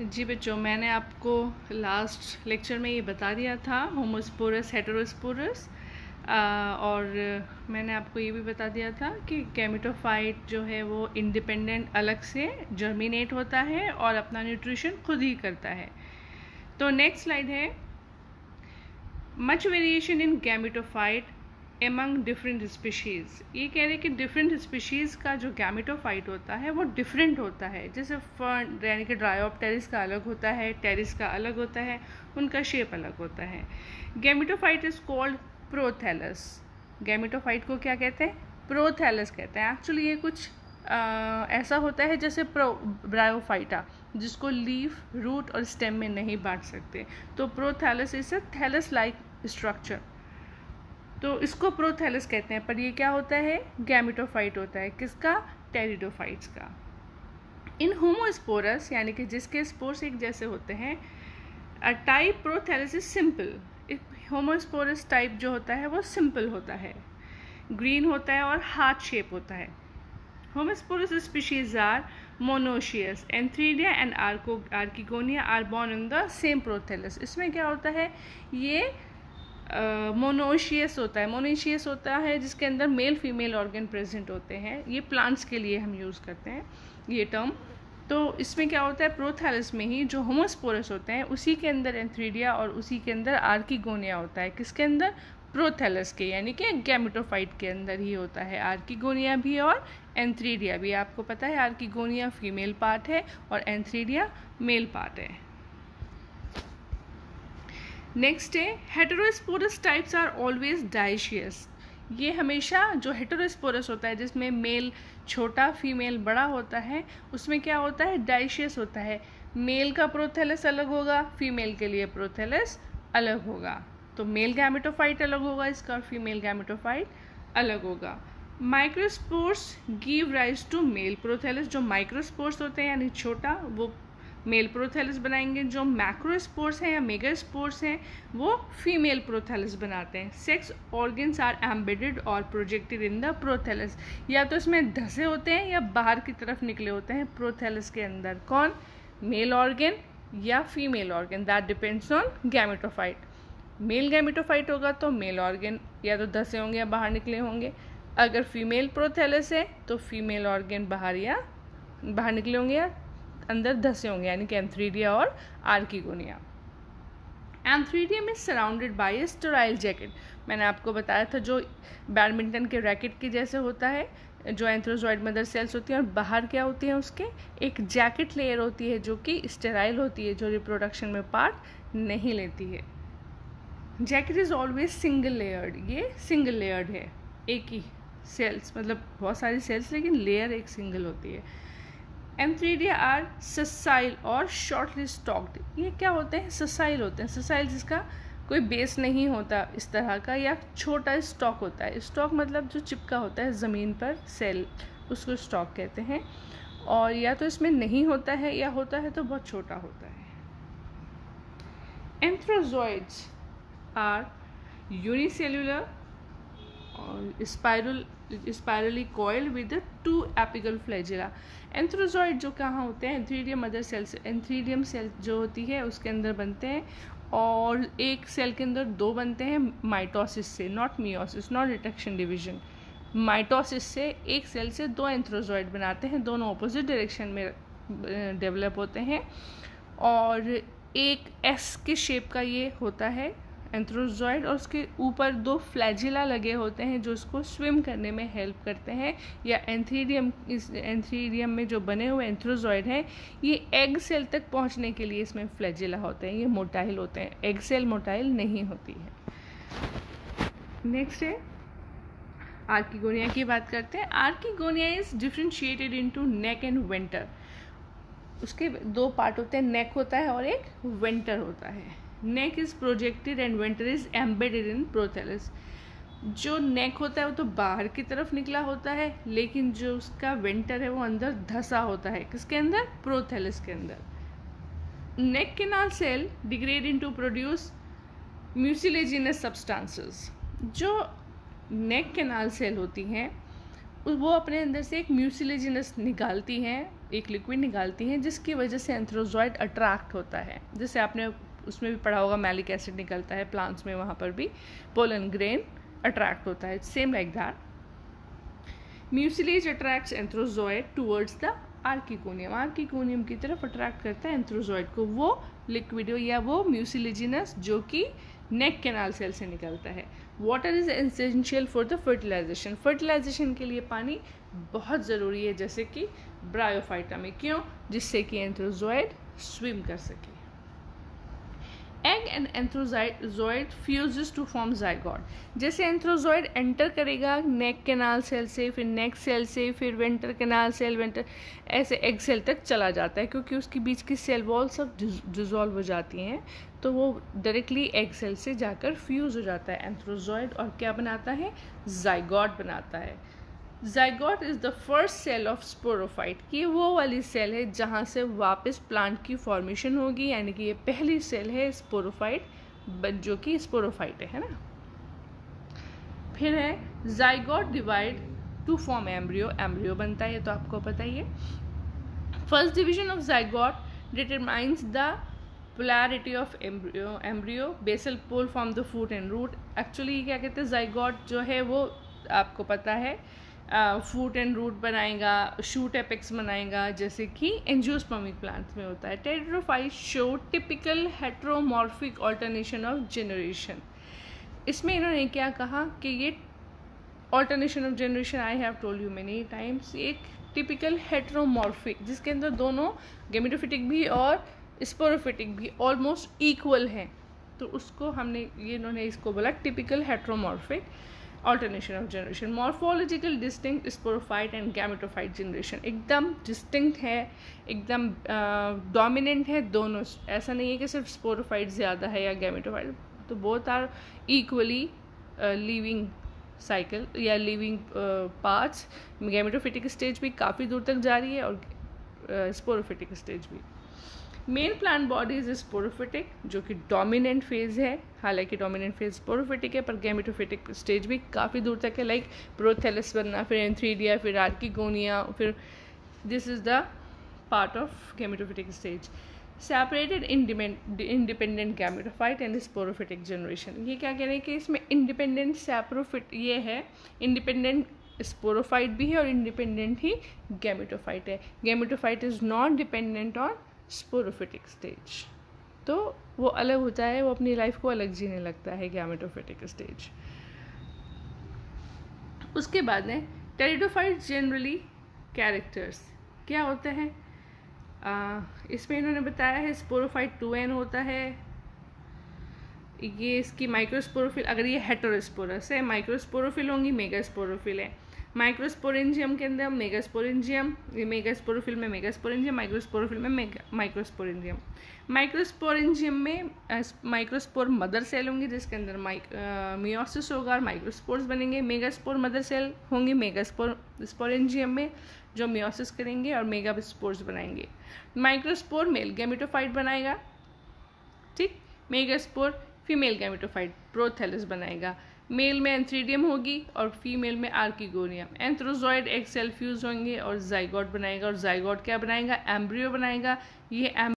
जी बच्चों, मैंने आपको लास्ट लेक्चर में ये बता दिया था होमोस्पोरस हेटेरोस्पोरस, और मैंने आपको ये भी बता दिया था कि गैमेटोफाइट जो है वो इंडिपेंडेंट अलग से जर्मिनेट होता है और अपना न्यूट्रिशन खुद ही करता है। तो नेक्स्ट स्लाइड है, much variation in gametophyte among different species. ये कह रहे हैं कि डिफरेंट स्पीशीज़ का जो गैमेटोफाइट होता है वो डिफरेंट होता है। जैसे फर्न यानी कि ड्रायोप्टेरिस का अलग होता है, टेरिस का अलग होता है, उनका शेप अलग होता है। Gametophyte is called prothallus. Gametophyte को क्या कहते हैं? प्रोथैलस कहते हैं। एक्चुअली ये कुछ ऐसा होता है जैसे ब्रायोफाइटा, जिसको लीफ, रूट और स्टेम में नहीं बांट सकते। तो prothallus is a thallus like structure, तो इसको प्रोथैलस कहते हैं। पर ये क्या होता है? गैमेटोफाइट होता है। किसका? टेरिडोफाइट्स का। इन होमोस्पोरस यानी कि जिसके स्पोर्स एक जैसे होते हैं, a type prothallus is simple. Homosporous type जो होता है वो सिंपल होता है, ग्रीन होता है और हार्ट शेप होता है। Homosporous species are monoecious, antheridia and archegonia are borne in the same prothallus. इसमें क्या होता है? ये मोनोशियस होता है। मोनोशियस होता है जिसके अंदर मेल फीमेल ऑर्गन प्रेजेंट होते हैं। ये प्लांट्स के लिए हम यूज़ करते हैं ये टर्म। तो इसमें क्या होता है? प्रोथैलस में ही जो होमोस्पोरस होते हैं उसी के अंदर एंथ्रीडिया और उसी के अंदर आर्किगोनिया होता है। किसके अंदर? प्रोथैलस के, यानी कि गैमेटोफाइट के अंदर ही होता है आर्किगोनिया भी और एंथ्रीडिया भी। आपको पता है आर्किगोनिया फीमेल पार्ट है और एंथ्रीडिया मेल पार्ट है। नेक्स्ट है, heterosporous types are always dioecious. ये हमेशा जो हेटेरोस्पोरस होता है जिसमें मेल छोटा फीमेल बड़ा होता है, उसमें क्या होता है? डाइशियस होता है। मेल का प्रोथैलस अलग होगा, फीमेल के लिए प्रोथैलस अलग होगा। तो मेल गैमेटोफाइट अलग होगा इसका और फीमेल गैमेटोफाइट अलग होगा। Microspores give rise to male prothallus. जो माइक्रोस्पोर्स होते हैं यानी छोटा, वो मेल प्रोथैलस बनाएंगे। जो मैक्रोस्पोर्स हैं या मेगास्पोर्स हैं वो फीमेल प्रोथैलस बनाते हैं। सेक्स ऑर्गन्स आर एम्बेडेड और प्रोजेक्टेड इन द प्रोथैलस। या तो इसमें धसे होते हैं या बाहर की तरफ निकले होते हैं प्रोथैलस के अंदर। कौन? मेल ऑर्गन या female organ, that depends on gametophyte. Male gametophyte होगा तो मेल ऑर्गन या तो धसे होंगे या बाहर निकले होंगे। अगर फीमेल प्रोथैलस है तो फीमेल ऑर्गन बाहर निकले होंगे या अंदर धसे होंगे, यानी कि एंथ्रीडिया और archegonia. Antheridium is surrounded by A sterile jacket. मैंने आपको बताया था जो बैडमिंटन के रैकेट के जैसे होता है, जो एंथ्रोजॉइड मदर सेल्स होती हैं और बाहर क्या होती हैं उसके एक जैकेट लेयर होती है जो कि स्टेराइल होती है, जो रिप्रोडक्शन में पार्ट नहीं लेती है। Jacket is always single layered. ये सिंगल लेयर्ड है, एक ही सेल्स, मतलब बहुत सारी सेल्स लेकिन लेयर एक सिंगल होती है। एंथ्रीडिया आर ससाइल और शॉर्टली स्टॉक्ड। ये क्या होते हैं? ससाइल होते हैं। ससाइल जिसका कोई बेस नहीं होता इस तरह का, या छोटा स्टॉक होता है। स्टॉक मतलब जो चिपका होता है ज़मीन पर सेल, उसको स्टॉक कहते हैं। और या तो इसमें नहीं होता है या होता है तो बहुत छोटा होता है। एंथ्रोजॉइड्स आर यूनिसेल्युलर और spirally coiled with 2 apical flagella. Antherozoid जो कहाँ होते हैं? एंथ्रीडियम मदर सेल से, एंथ्रीडियम सेल जो होती है उसके अंदर बनते हैं, और एक सेल के अंदर 2 बनते हैं माइटोसिस से, not meiosis, not reduction division. Mitosis से एक सेल से 2 एंथ्रोजॉइड बनाते हैं, दोनों ऑपोजिट डायरेक्शन में डेवलप होते हैं, और एक एस के शेप का ये होता है एंथ्रोजॉइड, और उसके ऊपर 2 फ्लैजिला लगे होते हैं जो उसको स्विम करने में हेल्प करते हैं। या एंथ्रीडियम में जो बने हुए एंथ्रोजॉइड हैं, ये एग सेल तक पहुंचने के लिए इसमें फ्लैजिला होते हैं, ये मोटाइल होते हैं। एग सेल मोटाइल नहीं होती है। नेक्स्ट है, आर्किगोनिया की बात करते हैं। Archegonia is differentiated into neck and venter. उसके 2 पार्ट होते हैं, नेक होता है और एक वेंटर होता है। Neck is projected and venter is embedded in prothallus. जो नेक होता है वो तो बाहर की तरफ निकला होता है, लेकिन जो उसका वेंटर है वो अंदर धसा होता है। किसके अंदर? प्रोथैलस के अंदर। Neck canal cell degrade into produce mucilaginous substances. जो नेक कैनाल सेल होती हैं वो अपने अंदर से एक म्यूसिलेजिनस निकालती हैं, एक लिक्विड निकालती हैं जिसकी वजह से एंथ्रोजॉइड अट्रैक्ट होता है। जैसे आपने उसमें भी पढ़ा होगा मैलिक एसिड निकलता है प्लांट्स में, वहाँ पर भी पोलन ग्रेन अट्रैक्ट होता है। Same like that mucilage attracts antherozoid towards the archegonium, archegonium की तरफ अट्रैक्ट करता है एंथ्रोजॉइड को, वो लिक्विड या वो म्यूसिलेजिनस जो कि नेक कैनाल सेल से निकलता है। Water is essential for the fertilization, fertilization के लिए पानी बहुत ज़रूरी है, जैसे कि ब्रायोफाइटा में। क्यों? जिससे कि एंथ्रोजॉइड स्विम कर सके। Egg and antherozoid fuses to form zygote, जैसे एंथ्रोजॉइड एंटर करेगा नेक कैनाल सेल से, फिर नेक सेल से, फिर वेंटर कैनाल सेल, वेंटर ऐसे एग सेल तक चला जाता है, क्योंकि उसके बीच की सेल वॉल सब डिजोल्व हो जाती हैं, तो वो डायरेक्टली एग सेल से जाकर फ्यूज हो जाता है एंथ्रोजॉइड, और क्या बनाता है? जाइगोट बनाता है। Zygote is the first cell of sporophyte, ये वो वाली सेल है जहाँ से वापस प्लांट की फॉर्मेशन होगी, यानी कि ये पहली सेल है स्पोरोफाइट जो कि स्पोरोफाइट है ना। फिर है zygote divide to form embryo, embryo बनता है, तो आपको पता ही है। First division of zygote determines the polarity of embryo, basal pole form the foot and root. Actually क्या कहते हैं, जाइगोट जो है वो आपको पता है फूट एंड रूट बनाएगा, शूट एपेक्स बनाएगा, जैसे कि एंजियोस्पर्मिक प्लांट्स में होता है। Pteridophyte show typical heteromorphic alternation of generation, इसमें इन्होंने क्या कहा कि ये alternation of generation I have told you many times, एक टिपिकल हेट्रोमॉर्फिक जिसके अंदर दोनों गेमेटोफिटिक भी और स्पोरोफिटिक भी ऑलमोस्ट इक्वल हैं, तो उसको हमने ये इन्होंने इसको बोला typical heteromorphic alternation of generation. Morphological distinct sporophyte and gametophyte generation, एकदम डिस्टिंक्ट है, एकदम डोमिनेंट है दोनों, ऐसा नहीं है कि सिर्फ स्पोरोफाइट ज़्यादा है या गैमेटोफाइट, तो both are equally living cycle या लिविंग पार्ट्स। गैमेटोफिटिक स्टेज भी काफ़ी दूर तक जा रही है और स्पोरोफिटिक स्टेज भी। Main plant body is sporophytic जो कि डोमिनेंट फेज है, हालांकि डोमिनेंट फेज स्पोरोफिटिक है पर गैमेटोफिटिक स्टेज भी काफ़ी दूर तक है, लाइक प्रोथेलस बनना, फिर एंथ्रीडिया, फिर आर्किगोनिया, फिर this is the part of gametophytic stage. Separated independent gametophyte and sporophytic generation, ये क्या कह रहे हैं कि इसमें इंडिपेंडेंट सेप्रोफिट ये है, इंडिपेंडेंट स्पोरोफाइट भी है और इंडिपेंडेंट ही गैमेटोफाइट है। Gametophyte is not dependent on sporophytic stage, तो वो अलग होता है, वो अपनी लाइफ को अलग जीने लगता है गैमेटोफिटिक स्टेज। उसके बाद में टेरिडोफाइट जनरली कैरेक्टर्स क्या होता है, इसमें इन्होंने बताया है स्पोरोफाइट 2n होता है, ये इसकी माइक्रोस्पोरोफिल, अगर ये हेटेरोस्पोरस है, माइक्रोस्पोरोफिल होंगी, मेगास्पोरोफिल है। माइक्रोस्पोरेंजियम के अंदर मेगास्पोरेंजियम, ये मेगास्पोरोफिल में मेगास्पोरेंजियम, माइक्रोस्पोरोफिल में माइक्रोस्पोरेंजियम। माइक्रोस्पोरेंजियम में माइक्रोस्पोर मदर सेल होंगी जिसके अंदर मियोसिस होगा और माइक्रोस्पोर्स बनेंगे। मेगास्पोर मदर सेल होंगी स्पोरेंजियम में जो मियोसिस करेंगे और मेगास्पोर्स बनाएंगे। माइक्रोस्पोर मेल गैमेटोफाइट बनाएगा, ठीक। मेगास्पोर फीमेल गैमेटोफाइट प्रोथेलस बनाएगा। मेल में एंथ्रीडियम होगी और फीमेल में आर्किगोनियम। एंथ्रोजॉइड एक सेल फ्यूज होंगे और जाइगोट बनाएगा, और जाइगोट क्या बनाएगा? एम्ब्रियो बनाएगा। ये